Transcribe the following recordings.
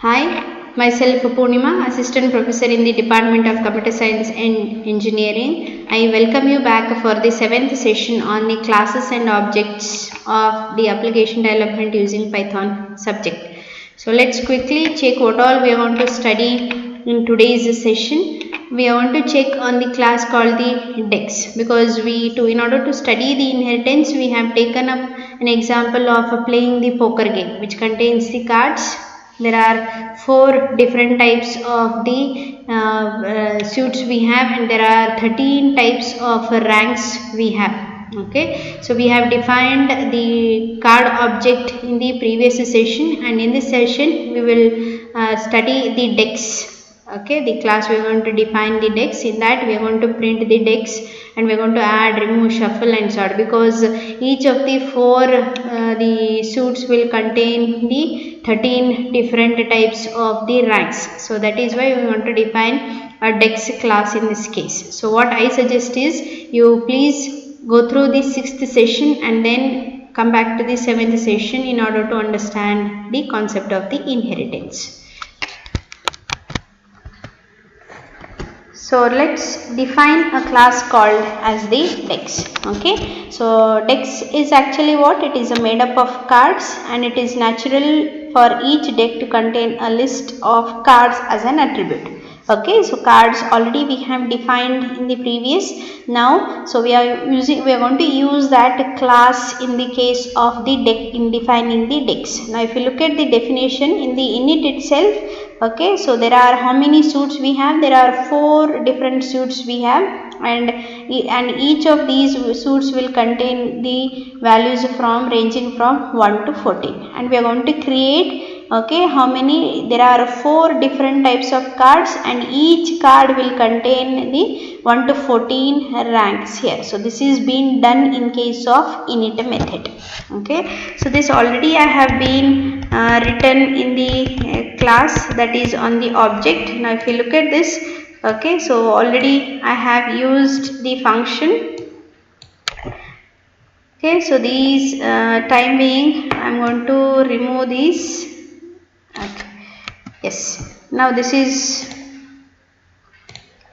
Hi, myself Purnima, Assistant Professor in the Department of Computer Science and Engineering. I welcome you back for the 7th session on the classes and objects of the application development using Python subject. So let's quickly check what all we want to study in today's session. We want to check on the class called the DEX because in order to study the inheritance we have taken up an example of playing the poker game which contains the cards. There are 4 different types of the suits we have, and there are 13 types of ranks we have. Okay, so we have defined the card object in the previous session, and in this session we will study the DEX. Okay, the class we are going to define the DEX. In that we are going to print the DEX and we are going to add, remove, shuffle and sort, because each of the 4 the suits will contain the 13 different types of the ranks. So that is why we want to define a DEX class in this case. So what I suggest is you please go through the 6th session and then come back to the 7th session in order to understand the concept of the inheritance. So let's define a class called as the DEX. Okay, so DEX is actually what? It is made up of cards, and it is natural for each deck to contain a list of cards as an attribute. Okay, so cards already we have defined in the previous. Now so we are going to use that class in the case of the deck in defining the DEX. Now if you look at the definition in the init itself, okay, so there are how many suits we have? There are 4 different suits we have, and each of these suits will contain the values from ranging from 1 to 14, and we are going to create, okay, how many? There are 4 different types of cards, and each card will contain the 1 to 14 ranks here. So this is being done in case of init method. Okay, so this already I have been written in the class, that is on the object. Now if you look at this, okay, so already I have used the function. Okay, so these time being I am going to remove these. Okay. Yes, now this is,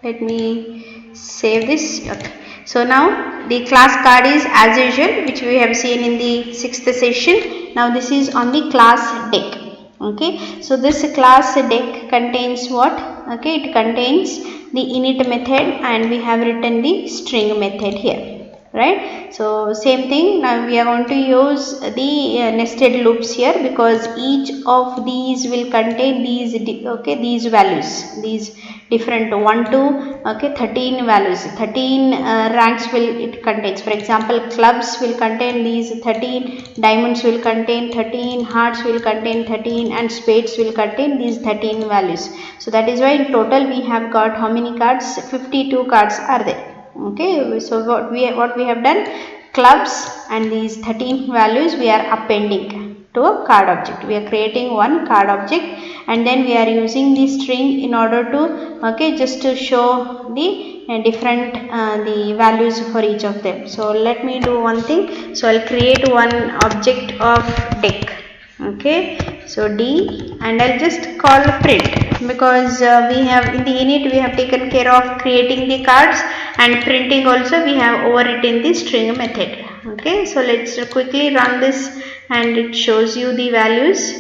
let me save this. Okay, so now the class card is as usual, which we have seen in the 6th session. Now this is on the class deck. Okay, so this class deck contains what? Okay, it contains the init method, and we have written the string method here, right? So same thing, now we are going to use the nested loops here, because each of these will contain these these values, these different 1 to 13 values, 13 ranks will it contains. For example, clubs will contain these 13, diamonds will contain 13, hearts will contain 13, and spades will contain these 13 values. So that is why in total we have got how many cards? 52 cards are there. Okay, so what we have done, clubs and these 13 values we are appending to a card object. We are creating one card object, and then we are using the string in order to just to show the different the values for each of them. So let me do one thing. So I'll create one object of deck. Okay, so D, and I'll just call print, because we have in the init we have taken care of creating the cards, and printing also we have overwritten the string method. Okay, so let's quickly run this, and it shows you the values.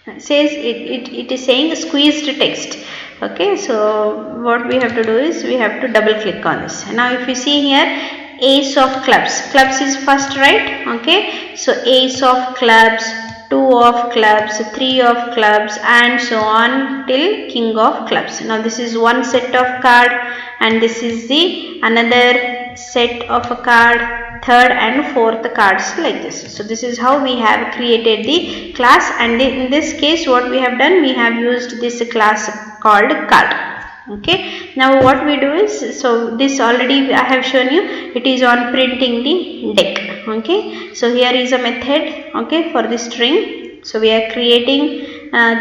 It says it is saying squeezed text. Okay, so what we have to do is we have to double click on this. Now if you see here, ace of clubs, clubs is first, right? Okay, so ace of clubs, 2 of clubs, 3 of clubs, and so on till king of clubs. Now this is one set of card, and this is the another set of a card, third and fourth cards, like this. So this is how we have created the class, and in this case what we have done, we have used this class called card. Okay, now what we do is, so this already I have shown you, it is on printing the deck. Okay, so here is a method, okay, for the string. So we are creating we are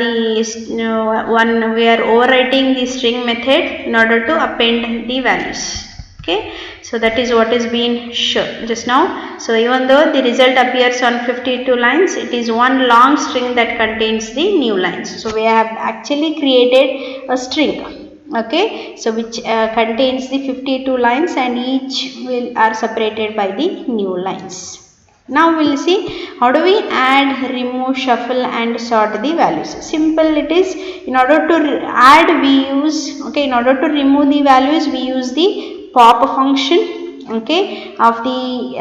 overwriting the string method in order to append the values. Okay, so that is what is being shown just now. So even though the result appears on 52 lines, it is one long string that contains the new lines. So we have actually created a string, okay, so which contains the 52 lines, and each are separated by the new lines. Now we will see how do we add, remove, shuffle and sort the values. Simple it is. In order to add we use, okay, in order to remove the values we use the pop function, okay, of the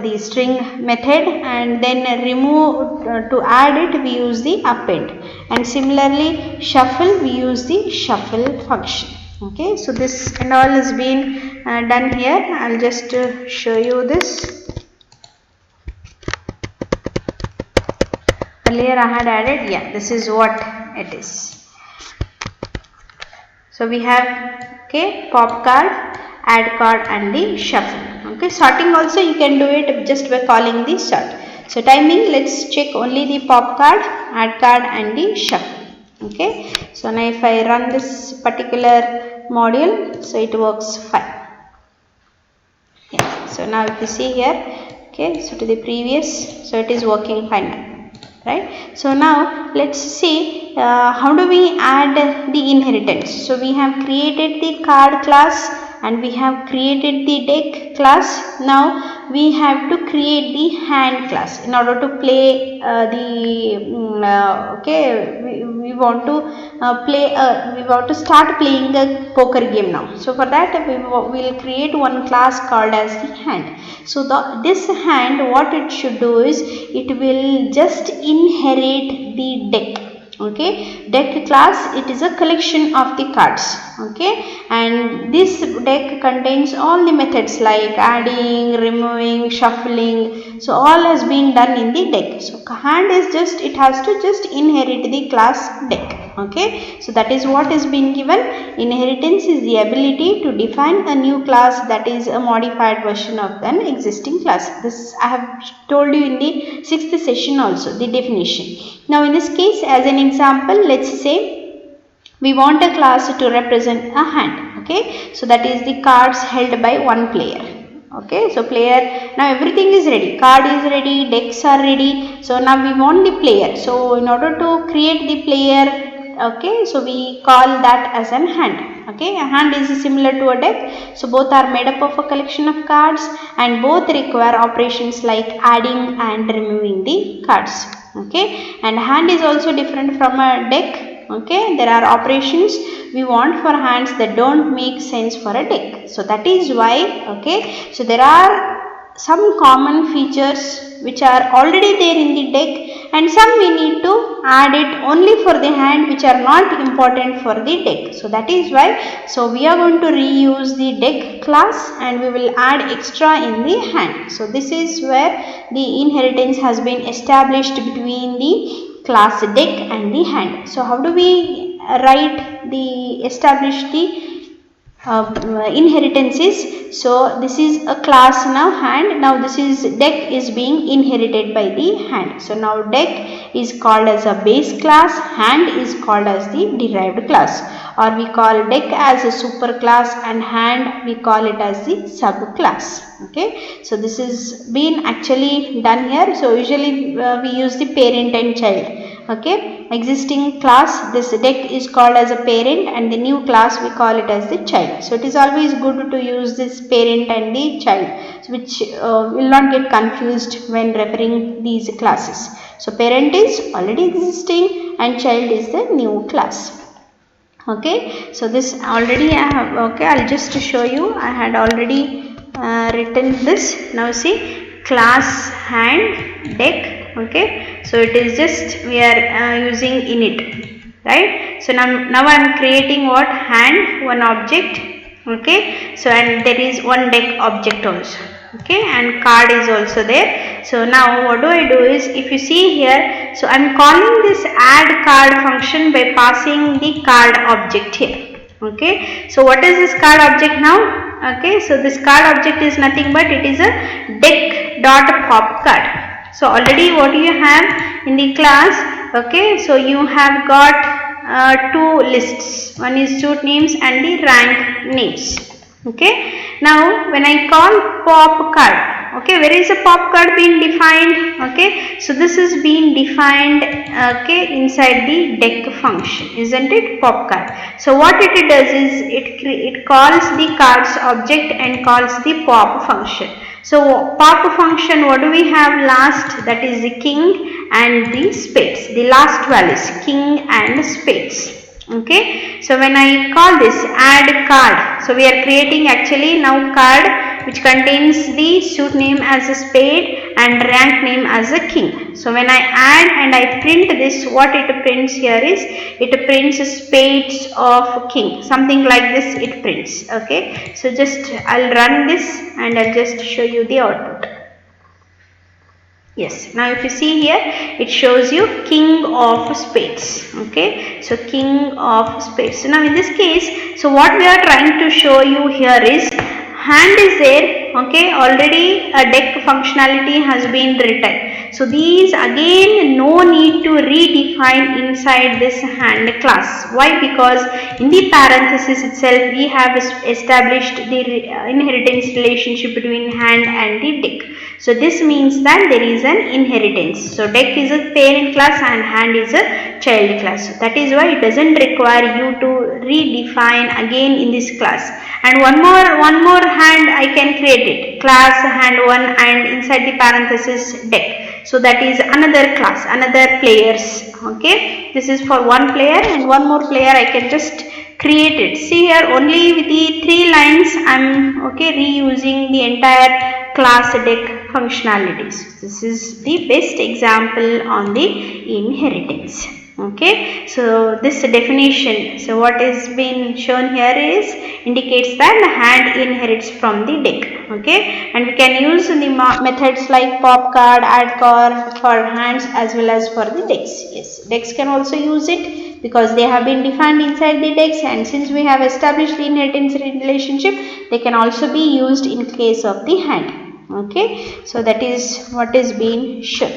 the string method, and then remove to add it we use the append, and similarly shuffle we use the shuffle function. Okay, so this and all has been done here. I'll just show you this. Earlier I had added, yeah, this is what it is. So we have, okay, pop card, add card and the shuffle. Okay, sorting also you can do it just by calling the sort. So timing, let's check only the pop card, add card and the shuffle. Okay, so now if I run this particular module, so it works fine. Yeah, so now if you see here, okay, so to the previous, so it is working fine now. Right. So now let's see how do we add the inheritance. So we have created the card class and we have created the deck class. Now we have to create the hand class in order to play okay, we want to we want to start playing a poker game now. So for that we will create one class called as the hand. So this hand, what it should do is it will just inherit the deck. Okay, deck class, it is a collection of the cards. Okay, and this deck contains all the methods like adding, removing, shuffling. So all has been done in the deck. So hand is just, it has to just inherit the class deck. Okay, so that is what is being given. Inheritance is the ability to define a new class that is a modified version of an existing class. This I have told you in the 6th session also, the definition. Now in this case, as an example, let's say we want a class to represent a hand. Okay, so that is the cards held by one player. Okay, so player, now everything is ready, card is ready, decks are ready. So now we want the player. So in order to create the player, okay, so we call that as an hand. Okay, a hand is similar to a deck. So both are made up of a collection of cards and both require operations like adding and removing the cards. Okay, and hand is also different from a deck. Okay, there are operations we want for hands that don't make sense for a deck. So that is why, okay, so there are some common features which are already there in the deck and some we need to add it only for the hand which are not important for the deck. So that is why, so we are going to reuse the deck class and we will add extra in the hand. So this is where the inheritance has been established between the class deck and the hand. So how do we write the establish the inheritances? So this is a class now hand. Now this is deck is being inherited by the hand. So now deck is called as a base class, hand is called as the derived class, or we call deck as a super class and hand we call it as the subclass. Okay, so this is been actually done here. So usually we use the parent and child. Okay, existing class, this deck is called as a parent and the new class we call it as the child. So it is always good to use this parent and the child, which will not get confused when referring these classes. So parent is already existing and child is the new class. Okay, so this already I have, okay, I'll just show you. I had already written this. Now see, class hand deck. Okay, so it is just we are using init, right? So now I am creating what? Hand, one object. Okay, so and there is one deck object also. Okay, and card is also there. So now what do I do is, if you see here, so I am calling this add card function by passing the card object here. Okay, so what is this card object now? Okay, so this card object is nothing but it is a deck dot pop card. So already what you have in the class, okay, so you have got two lists, one is suit names and the rank names. Okay, now when I call pop card, okay, where is a pop card being defined? Okay, so this is being defined, okay, inside the deck function, isn't it? Pop card. So what it does is it calls the cards object and calls the pop function. So pop function, what do we have last? That is the king and the spades. The last values king and spades. Okay, so when I call this add card, so we are creating actually now card which contains the suit name as a spade and rank name as a king. So when I add and I print this, what it prints here is it prints spades of king, something like this it prints. Okay, so just I'll run this and I'll just show you the output. Yes, now if you see here, it shows you king of spades. Okay, so king of spades. So now in this case, so what we are trying to show you here is hand is there. Okay, already a deck functionality has been written. So these again no need to redefine inside this hand class. Why? Because in the parenthesis itself we have established the inheritance relationship between hand and the deck. So this means that there is an inheritance. So deck is a parent class and hand is a child class. So that is why it doesn't require you to redefine again in this class. And one more hand I can create it, class hand 1 and inside the parenthesis deck. So that is another class, another players. Okay, this is for one player and one more player I can just create it. See here, only with the 3 lines I am okay reusing the entire class deck functionalities. This is the best example on the inheritance. Okay, so this definition, so what is being shown here is indicates that the hand inherits from the deck. Okay, and we can use the methods like pop card, add card for hands as well as for the decks. Yes, decks can also use it because they have been defined inside the decks, and since we have established the inheritance relationship, they can also be used in case of the hand. Okay, so that is what is being shown.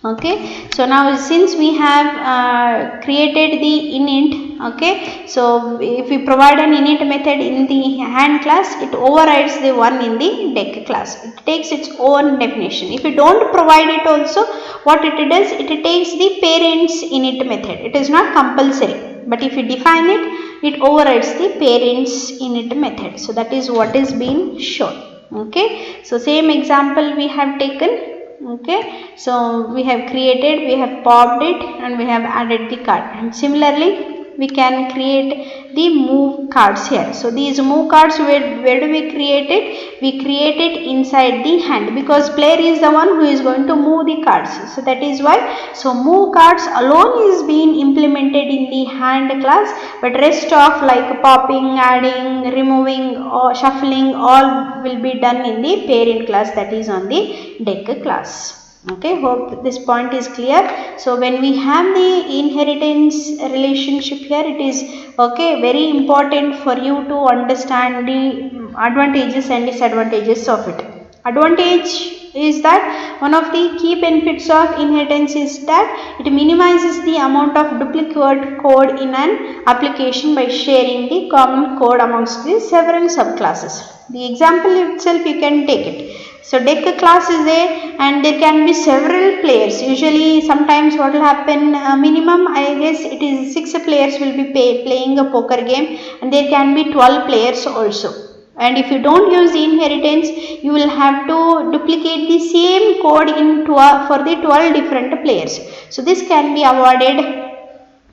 Okay, so now since we have created the init, okay, so if we provide an init method in the hand class, it overrides the one in the deck class. It takes its own definition. If you don't provide it also, what it does, it takes the parents init method. It is not compulsory, but if you define it, it overrides the parents init method. So that is what is being shown. Okay, so same example we have taken. Okay, so we have created, we have popped it and we have added the card, and similarly we can create the move cards here. So these move cards, where do we create it? We create it inside the hand because player is the one who is going to move the cards. So that is why, so move cards alone is being implemented in the hand class, but rest of like popping, adding, removing or shuffling all will be done in the parent class, that is on the deck class. Okay, hope this point is clear. So when we have the inheritance relationship here, it is okay very important for you to understand the advantages and disadvantages of it. Advantage is that one of the key benefits of inheritance is that it minimizes the amount of duplicate code in an application by sharing the common code amongst the several subclasses. The example itself you can take it. So deck class is there and there can be several players. Usually sometimes what will happen, minimum I guess it is 6 players will be playing a poker game, and there can be 12 players also. And if you don't use the inheritance, you will have to duplicate the same code in for the 12 different players. So this can be avoided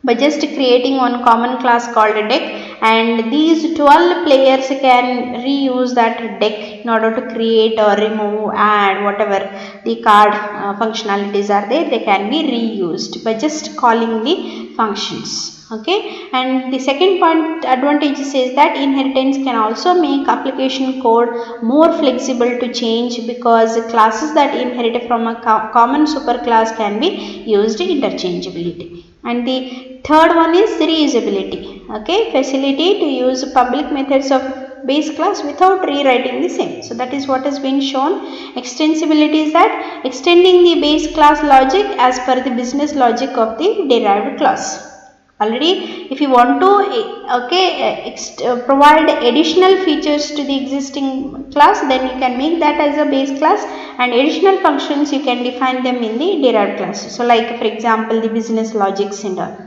by just creating one common class called a deck, and these 12 players can reuse that deck in order to create or remove, add whatever the card functionalities are there, they can be reused by just calling the functions. Okay, and the second point advantage is that inheritance can also make application code more flexible to change because classes that inherit from a common superclass can be used interchangeability. And the third one is reusability. Okay, facility to use public methods of base class without rewriting the same. So that is what has been shown. Extensibility is that extending the base class logic as per the business logic of the derived class. Already if you want to provide additional features to the existing class, then you can make that as a base class, and additional functions you can define them in the derived class. So like for example the business logics and all.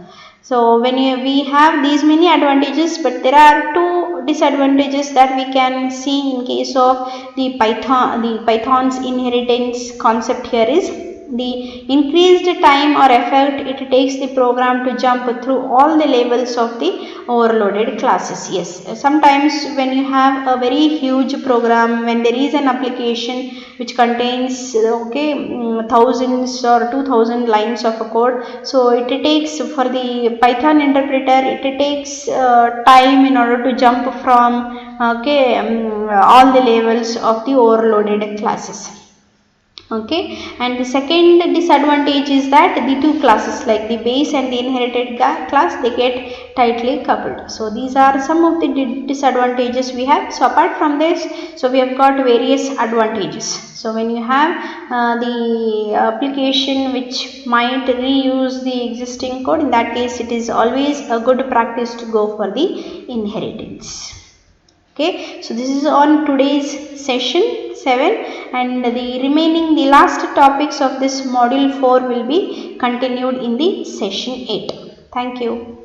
So when we have these many advantages, but there are two disadvantages that we can see in case of the Python's inheritance concept here is the increased time or effort it takes the program to jump through all the levels of the overloaded classes. Yes, sometimes when you have a very huge program, when there is an application which contains thousands or 2000 lines of a code, so it takes for the Python interpreter, it takes time in order to jump from all the levels of the overloaded classes. Okay, and the second disadvantage is that the two classes like the base and the inherited class, they get tightly coupled. So these are some of the disadvantages we have. So apart from this, so we have got various advantages. So when you have the application which might reuse the existing code, in that case it is always a good practice to go for the inheritance. Okay, so this is on today's session 7, and the last topics of this module 4 will be continued in the session 8. Thank you.